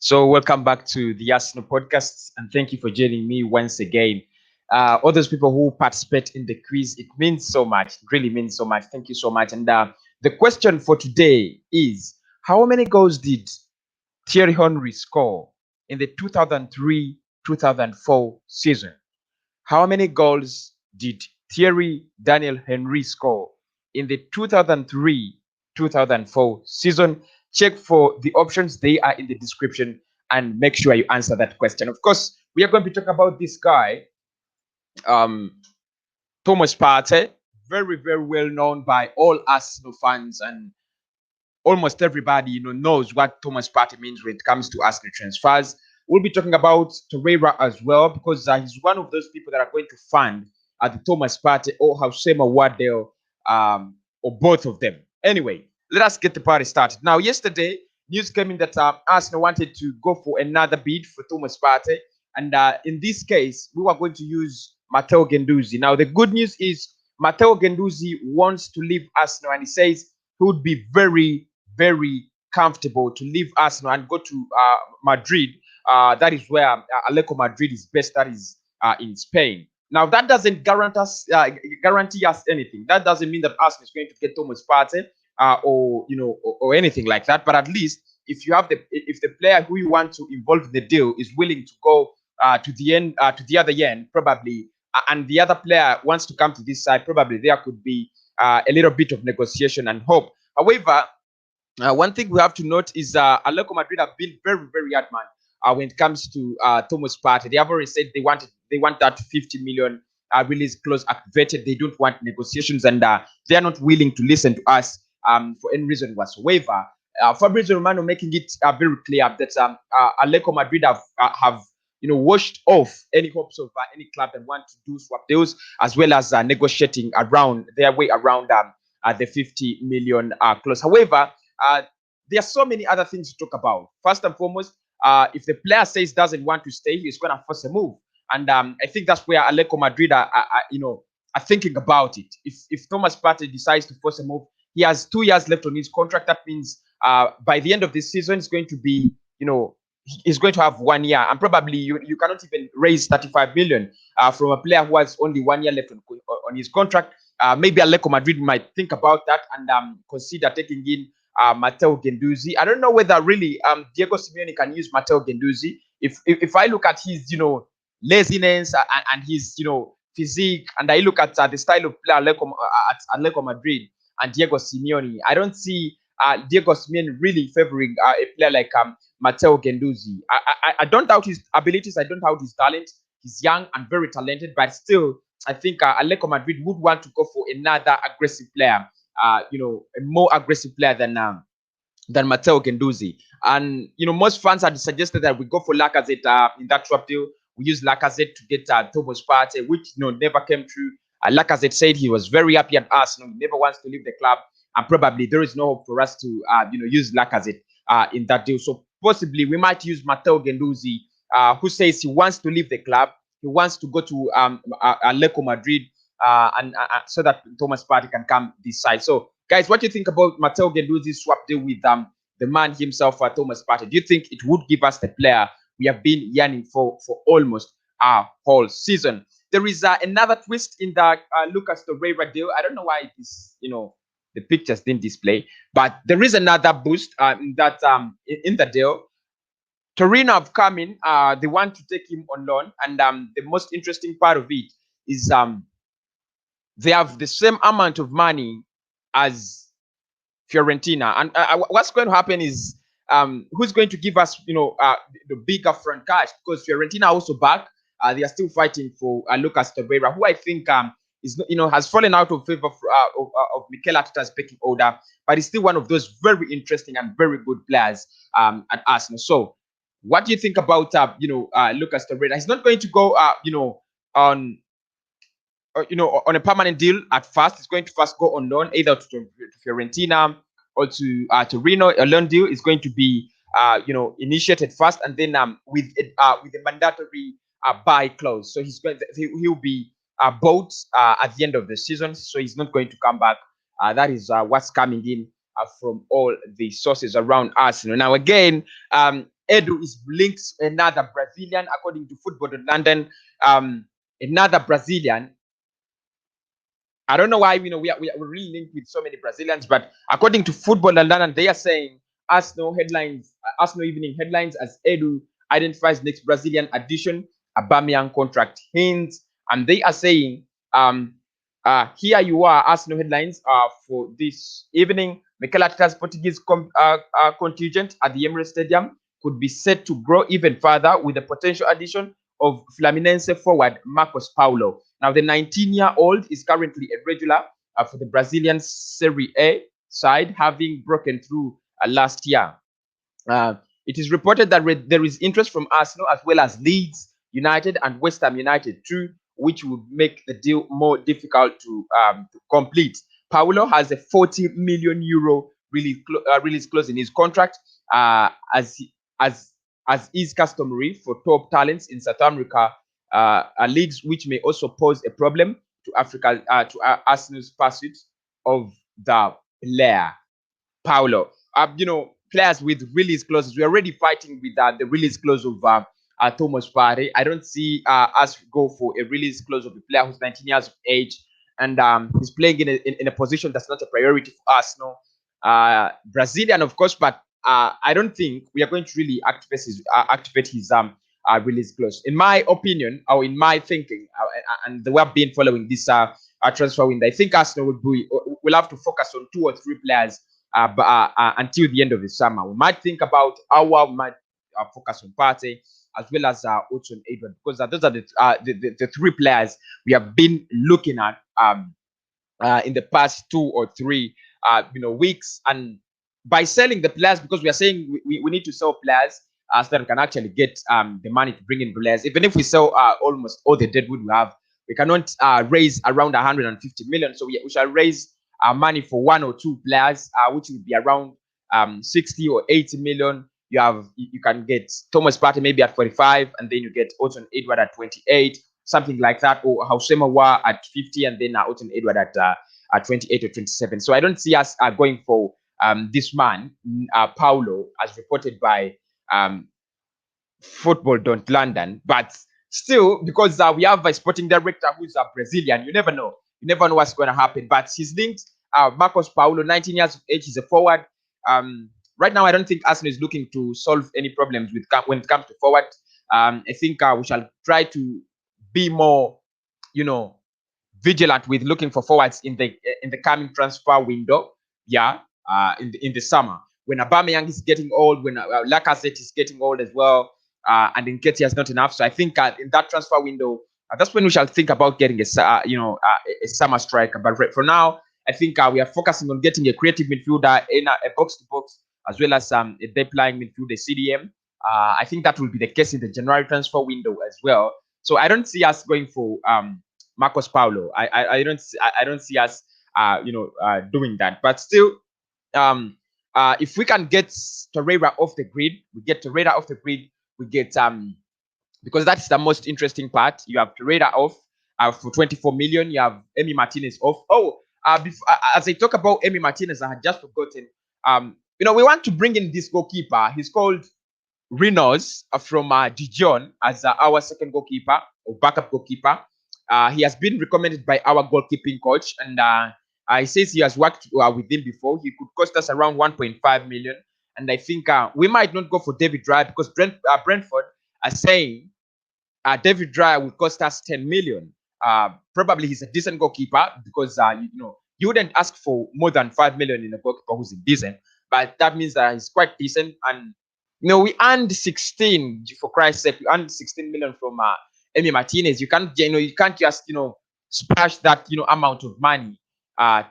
So, welcome back to the Arsenal podcast, and thank you for joining me once again. All those people who participate in the quiz, it means so much. It really means so much. Thank you so much. And the question for today is: how many goals did Thierry Henry score in the 2003-2004 season? How many goals did Thierry Daniel Henry score in the 2003-2004 season? Check for the options, they are in the description, and make sure you answer that question. Of course, we are going to be talking about this guy, um, Thomas Partey, very, very well known by all Arsenal fans, and almost everybody knows what Thomas Partey means when it comes to Arsenal transfers. We'll be talking about Torreira as well because he's one of those people that are going to fund the Thomas Partey or Hausema Waddell, or both of them. Anyway, let us get the party started. Now, yesterday, news came in that Arsenal wanted to go for another bid for Thomas Partey, and in this case, we were going to use Matteo Guendouzi. Now, the good news is Matteo Guendouzi wants to leave Arsenal, and he says he would be very, very comfortable to leave Arsenal and go to Madrid. That is where Atletico Madrid is based. That is in Spain. Now that doesn't guarantee us anything. That doesn't mean that Arsenal is going to get Thomas Partey or anything like that. But at least if the player who you want to involve in the deal is willing to go to the end to the other end, probably, and the other player wants to come to this side, probably there could be a little bit of negotiation and hope. However, one thing we have to note is Atletico Madrid have been very, very adamant when it comes to Thomas Partey. They have already said they want that 50 million release clause activated. They don't want negotiations, and they are not willing to listen to us for any reason whatsoever. Fabrizio Romano making it very clear that Atletico Madrid have washed off any hopes of any club that want to do swap deals, as well as negotiating around their way around the 50 million clause. However, uh, there are so many other things to talk about. First and foremost, if the player says doesn't want to stay, he's going to force a move, and I think that's where Atletico Madrid are thinking about it. If Thomas Partey decides to force a move, he has 2 years left on his contract. That means by the end of this season, it's going to be he's going to have 1 year, and probably you cannot even raise 35 million from a player who has only 1 year left on his contract. Maybe Atletico Madrid might think about that and consider taking in Matteo Guendouzi. I don't know whether really Diego Simeone can use Matteo Guendouzi. If I look at his laziness and his physique, and I look at the style of play at Atletico Madrid and Diego Simeone, I don't see Diego Simeone really favoring a player like Matteo Guendouzi. I don't doubt his abilities. I don't doubt his talent. He's young and very talented, but still, I think Atletico Madrid would want to go for another aggressive player. A more aggressive player than Matteo Guendouzi. And most fans had suggested that we go for Lacazette in that swap deal. We use Lacazette to get Thomas Partey, which never came true. Lacazette said he was very happy at Arsenal. He never wants to leave the club, and probably there is no hope for us to use Lacazette in that deal. So possibly we might use Matteo Guendouzi, who says he wants to leave the club. He wants to go to Atletico Madrid, and so that Thomas Partey can come this side. So, guys, what do you think about Matteo Guendouzi's swap deal with the man himself, Thomas Partey? Do you think it would give us the player we have been yearning for almost our whole season? There is another twist in the Lucas Torreira deal. I don't know why this, the pictures didn't display, but there is another boost in the deal. Torino have come in. They want to take him on loan, and the most interesting part of it is they have the same amount of money as Fiorentina. And what's going to happen is who's going to give us, the bigger front cash? Because Fiorentina are also back. They are still fighting for Lucas Torreira, who I think has fallen out of favor of Mikel Arteta's pecking order, but he's still one of those very interesting and very good players at Arsenal. So, what do you think about Lucas Torreira? He's not going to go on on a permanent deal at first. It's going to first go on loan either to Fiorentina or to Torino. A loan deal is going to be initiated first, and then with a mandatory buy clause. So he'll be bought at the end of the season. So he's not going to come back. That is what's coming in from all the sources around Arsenal. Now again, Edu is linked to another Brazilian, according to Football in London. Another Brazilian. I don't know why we're really linked with so many Brazilians, but according to Football in London, they are saying Arsenal Evening Headlines, as Edu identifies next Brazilian addition, Aubameyang contract hints, and they are saying, here you are, Arsenal Headlines for this evening. Mikel Arteta's Portuguese contingent at the Emirates Stadium could be set to grow even further with the potential addition of Fluminense forward Marcos Paulo. Now, the 19-year-old is currently a regular for the Brazilian Serie A side, having broken through last year. It is reported that there is interest from Arsenal as well as Leeds United and West Ham United too, which would make the deal more difficult to complete. Paulo has a 40 million euro release clause in his contract, as is customary for top talents in South America leagues, which may also pose a problem to Arsenal's pursuit of the player. Paulo. Players with release clauses. We're already fighting with the release clause of Thomas Partey. I don't see us go for a release clause of a player who's 19 years of age and he's playing in a position that's not a priority for Arsenal. Brazilian, of course, but I don't think we are going to really activate his release clause. In my opinion, or in my thinking, and the way I've been following this transfer window, I think Arsenal will have to focus on 2 or 3 players until the end of the summer. We might think about we might focus on Partey as well as Hudson Edward, because those are the 3 players we have been looking at in the past 2 or 3 weeks. And by selling the players, because we are saying we need to sell players so that we can actually get the money to bring in players. Even if we sell almost all the deadwood we have, we cannot raise around 150 million. So we shall raise money for 1 or 2 players, which will be around 60 or 80 million. You can get Thomas Partey maybe at 45, and then you get Hudson Edward at 28, something like that, or Hausemewa at 50, and then Hudson Edward at 28 or 27. So I don't see us going for this man, Paulo, as reported by Football London, but still, because we have a sporting director who's a Brazilian, you never know. You never know what's going to happen. But he's linked. Marcos Paulo, 19 years of age, he's a forward. Right now, I don't think Arsenal is looking to solve any problems when it comes to forward. I think we shall try to be more, vigilant with looking for forwards in the coming transfer window. Yeah, in the summer, when Aubameyang is getting old, when Lacazette is getting old as well, and Nketiah is not enough. So I think in that transfer window, that's when we shall think about getting a summer striker. But for now, I think we are focusing on getting a creative midfielder in a box-to-box, as well as a deep-lying midfielder, CDM. I think that will be the case in the January transfer window as well. So I don't see us going for Marcos Paulo. I don't see us doing that. But still, if we can get Torreira off the grid, we get Torreira off the grid. We get because that's the most interesting part. You have Torreira off for 24 million. You have Emi Martinez off. As I talk about Emi Martinez, I had just forgotten. We want to bring in this goalkeeper. He's called Reynolds from Dijon as our second goalkeeper or backup goalkeeper. He has been recommended by our goalkeeping coach, and he says he has worked with him before. He could cost us around 1.5 million. And I think we might not go for David Raya, because Brentford are saying David Raya would cost us 10 million. Probably he's a decent goalkeeper, because you wouldn't ask for more than 5 million in a goalkeeper who's decent, but that means that he's quite decent. And we earned 16, for Christ's sake. We earned 16 million from Emi Martinez. You can't just splash that amount of money,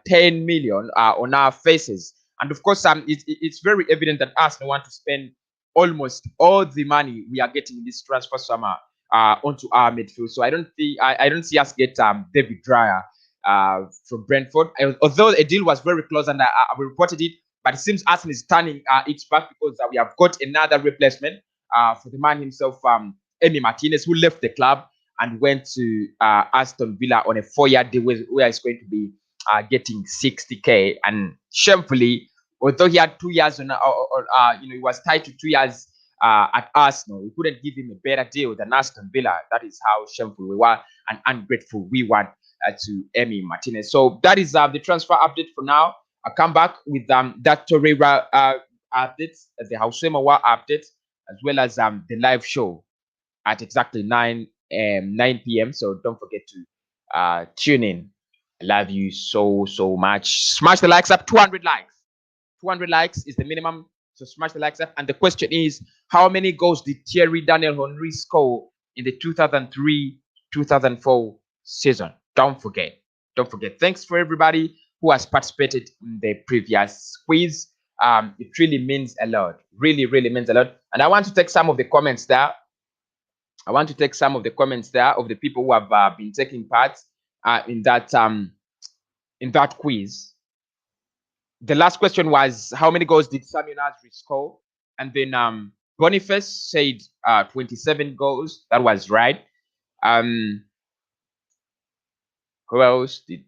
10 million on our faces. And of course, it's very evident that Arsenal want to spend almost all the money we are getting in this transfer summer onto our midfield. So I don't see us get David Raya from Brentford. Although a deal was very close, and I reported it, but it seems Arsenal is turning its back, because we have got another replacement for the man himself, Emi Martinez, who left the club and went to Aston Villa on a 4-year deal where he's going to be getting 60k. And shamefully, although he had 2 years he was tied to 2 years at Arsenal. We couldn't give him a better deal than Aston Villa. That is how shameful we were and ungrateful we were to Emi Martinez. So that is the transfer update for now. I'll come back with that Torreira update, the Hausema War update, as well as the live show at exactly 9 p.m. So don't forget to tune in. I love you so much. Smash the likes up. 200 likes. 200 likes is the minimum. So smash the likes up. And the question is, how many goals did Thierry Daniel Henry score in the 2003-2004 season? Don't forget. Don't forget. Thanks for everybody who has participated in the previous quiz. It really means a lot. Really means a lot. And I want to take some of the comments there. I want to take some of the comments there of the people who have been taking part in that quiz. The last question was, how many goals did Samuel Nasri score? And then Boniface said 27 goals. That was right. Who else did?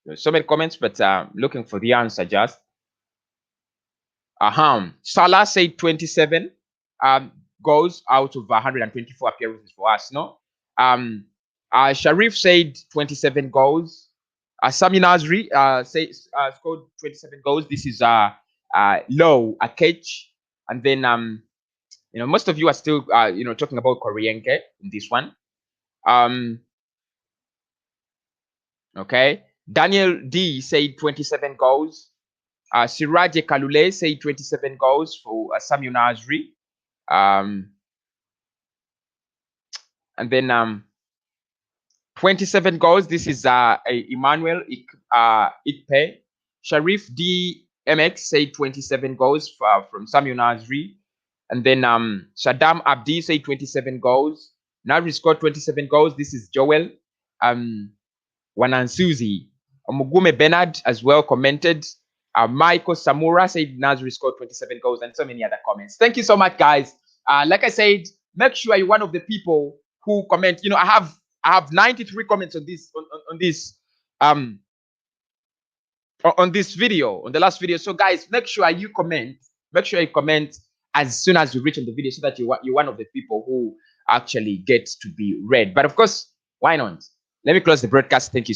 There's so many comments, but looking for the answer just. Salah said 27 goals out of 124 appearances for Arsenal. Sharif said 27 goals. Sami Nasri scored 27 goals. This is low, a catch. And then most of you are still talking about Korienke in this one. Okay. Daniel D said 27 goals. Siraje Kalule said 27 goals for Samuel Nasri. And then 27 goals. This is Emmanuel Ikpe. Sharif D MX said 27 goals from Samuel Nasri. And then Shaddam Abdi said 27 goals. Nasri scored 27 goals. This is Joel. Wanansuzi. Mugume Bernard as well commented. Michael Samura said Nasri scored 27 goals, and so many other comments. Thank you so much, guys. Like I said, make sure you're one of the people who comment. I have 93 comments on this on this video, on the last video. So guys, make sure you comment. Make sure you comment as soon as you reach on the video, so that you're one of the people who actually gets to be read. But of course, why not? Let me close the broadcast. Thank you.